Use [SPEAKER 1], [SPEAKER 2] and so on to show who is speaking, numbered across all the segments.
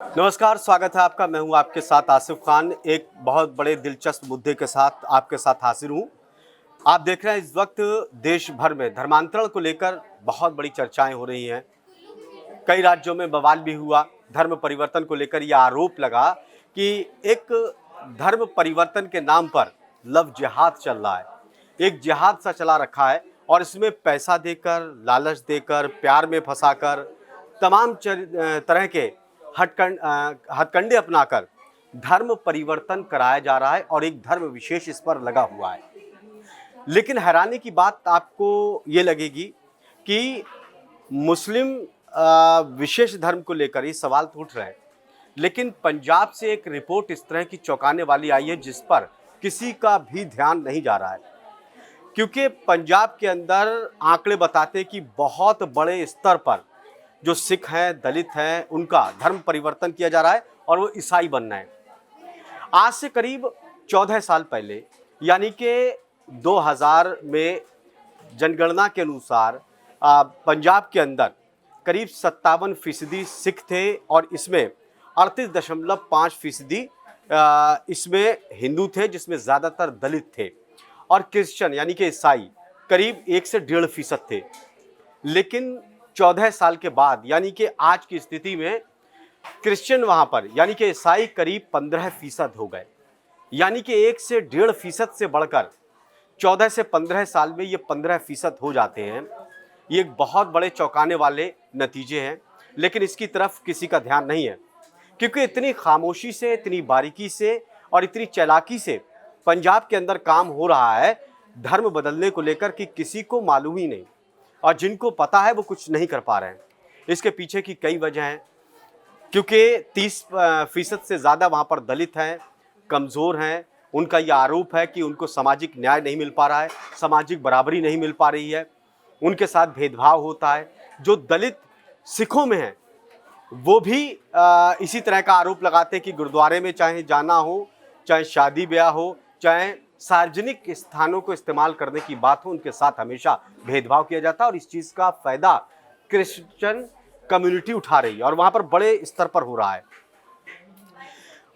[SPEAKER 1] नमस्कार, स्वागत है आपका। मैं हूं आपके साथ आसिफ खान। एक बहुत बड़े दिलचस्प मुद्दे के साथ आपके साथ हाजिर हूं। आप देख रहे हैं इस वक्त देश भर में धर्मांतरण को लेकर बहुत बड़ी चर्चाएं हो रही हैं। कई राज्यों में बवाल भी हुआ। धर्म परिवर्तन को लेकर यह आरोप लगा कि एक धर्म परिवर्तन के नाम पर लव जिहाद चल रहा है। एक जिहाद सा चला रखा है और इसमें पैसा देकर, लालच देकर, प्यार में फंसाकर, तमाम तरह के हथकंडे अपनाकर धर्म परिवर्तन कराया जा रहा है और एक धर्म विशेष इस पर लगा हुआ है। लेकिन हैरानी की बात आपको ये लगेगी कि मुस्लिम विशेष धर्म को लेकर ये सवाल तो उठ रहे हैं, लेकिन पंजाब से एक रिपोर्ट इस तरह की चौंकाने वाली आई है जिस पर किसी का भी ध्यान नहीं जा रहा है। क्योंकि पंजाब के अंदर आंकड़े बताते हैं कि बहुत बड़े स्तर पर जो सिख हैं, दलित हैं, उनका धर्म परिवर्तन किया जा रहा है और वो ईसाई बनना है। आज से करीब 14 साल पहले यानी कि 2000 में जनगणना के अनुसार पंजाब के अंदर करीब 57% सिख थे और इसमें 38.5% इसमें हिंदू थे, जिसमें ज़्यादातर दलित थे, और क्रिश्चियन यानी कि ईसाई करीब 1 से 1.5% थे। लेकिन 14 साल के बाद यानी कि आज की स्थिति में क्रिश्चियन वहाँ पर यानी कि ईसाई करीब 15% हो गए। यानी कि 1 से 1.5% से बढ़कर 14 से 15 साल में ये 15% हो जाते हैं। ये एक बहुत बड़े चौंकाने वाले नतीजे हैं, लेकिन इसकी तरफ किसी का ध्यान नहीं है, क्योंकि इतनी खामोशी से, इतनी बारीकी से और इतनी चालाकी से पंजाब के अंदर काम हो रहा है धर्म बदलने को लेकर कि किसी को मालूम ही नहीं, और जिनको पता है वो कुछ नहीं कर पा रहे हैं। इसके पीछे की कई वजह हैं, क्योंकि 30% से ज़्यादा वहाँ पर दलित हैं, कमज़ोर हैं। उनका ये आरोप है कि उनको सामाजिक न्याय नहीं मिल पा रहा है, सामाजिक बराबरी नहीं मिल पा रही है, उनके साथ भेदभाव होता है। जो दलित सिखों में हैं वो भी इसी तरह का आरोप लगाते हैं कि गुरुद्वारे में चाहे जाना हो, चाहे शादी ब्याह हो, चाहे सार्वजनिक स्थानों को इस्तेमाल करने की बात हो, उनके साथ हमेशा भेदभाव किया जाता है। और इस चीज़ का फ़ायदा क्रिश्चियन कम्युनिटी उठा रही है और वहाँ पर बड़े स्तर पर हो रहा है।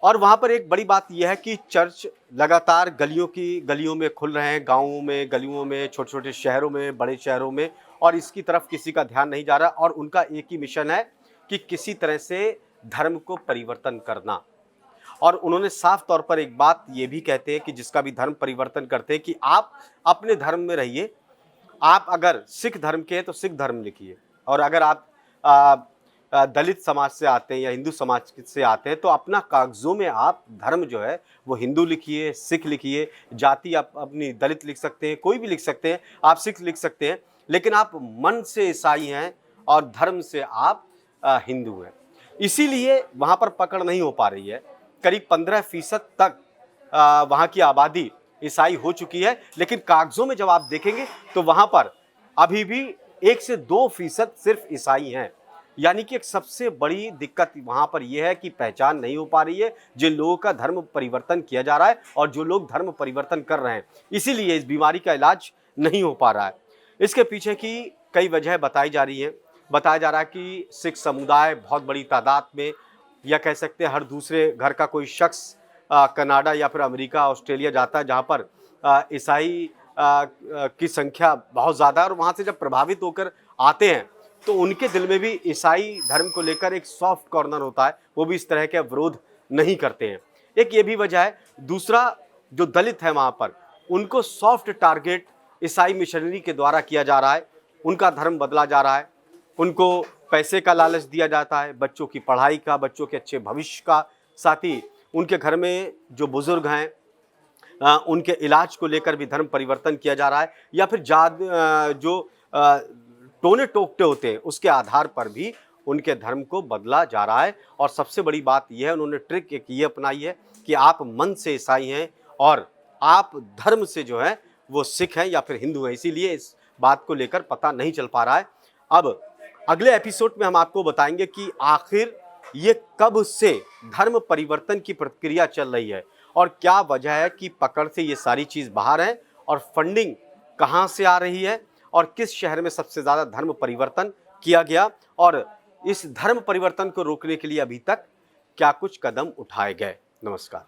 [SPEAKER 1] और वहाँ पर एक बड़ी बात यह है कि चर्च लगातार गलियों में खुल रहे हैं, गाँवों में, गलियों में, छोटे छोटे शहरों में, बड़े शहरों में, और इसकी तरफ किसी का ध्यान नहीं जा रहा। और उनका एक ही मिशन है कि किसी तरह से धर्म को परिवर्तन करना। और उन्होंने साफ तौर पर एक बात ये भी कहते हैं कि जिसका भी धर्म परिवर्तन करते हैं कि आप अपने धर्म में रहिए। आप अगर सिख धर्म के हैं तो सिख धर्म लिखिए, और अगर आप दलित समाज से आते हैं या हिंदू समाज से आते हैं तो अपना कागजों में आप धर्म जो है वो हिंदू लिखिए, सिख लिखिए। जाति आप अपनी दलित लिख सकते हैं, कोई भी लिख सकते हैं, आप सिख लिख सकते हैं, लेकिन आप मन से ईसाई हैं और धर्म से आप हिंदू हैं। इसीलिए वहाँ पर पकड़ नहीं हो पा रही है। करीब 15% तक वहाँ की आबादी ईसाई हो चुकी है, लेकिन कागजों में जब आप देखेंगे तो वहाँ पर अभी भी 1 से 2% सिर्फ ईसाई हैं। यानी कि एक सबसे बड़ी दिक्कत वहाँ पर यह है कि पहचान नहीं हो पा रही है जिन लोगों का धर्म परिवर्तन किया जा रहा है और जो लोग धर्म परिवर्तन कर रहे हैं, इसीलिए इस बीमारी का इलाज नहीं हो पा रहा है। इसके पीछे की कई वजह बताई जा रही है। बताया जा रहा है कि सिख समुदाय बहुत बड़ी तादाद में, या कह सकते हैं हर दूसरे घर का कोई शख्स कनाडा या फिर अमेरिका, ऑस्ट्रेलिया जाता है, जहाँ पर ईसाई की संख्या बहुत ज़्यादा है, और वहाँ से जब प्रभावित होकर आते हैं तो उनके दिल में भी ईसाई धर्म को लेकर एक सॉफ्ट कॉर्नर होता है, वो भी इस तरह के विरोध नहीं करते हैं। एक ये भी वजह है। दूसरा, जो दलित है वहाँ पर, उनको सॉफ्ट टारगेट ईसाई मिशनरी के द्वारा किया जा रहा है, उनका धर्म बदला जा रहा है, उनको पैसे का लालच दिया जाता है, बच्चों की पढ़ाई का, बच्चों के अच्छे भविष्य का, साथ ही उनके घर में जो बुजुर्ग हैं उनके इलाज को लेकर भी धर्म परिवर्तन किया जा रहा है, या फिर जो टोने टोकते होते हैं उसके आधार पर भी उनके धर्म को बदला जा रहा है। और सबसे बड़ी बात यह है, उन्होंने ट्रिक एक ये अपनाई है कि आप मन से ईसाई हैं और आप धर्म से जो है वो सिख हैं या फिर हिंदू हैं। इसीलिए इस बात को लेकर पता नहीं चल पा रहा है। अब अगले एपिसोड में हम आपको बताएंगे कि आखिर ये कब से धर्म परिवर्तन की प्रक्रिया चल रही है और क्या वजह है कि पकड़ से ये सारी चीज़ बाहर है, और फंडिंग कहाँ से आ रही है, और किस शहर में सबसे ज़्यादा धर्म परिवर्तन किया गया, और इस धर्म परिवर्तन को रोकने के लिए अभी तक क्या कुछ कदम उठाए गए। नमस्कार।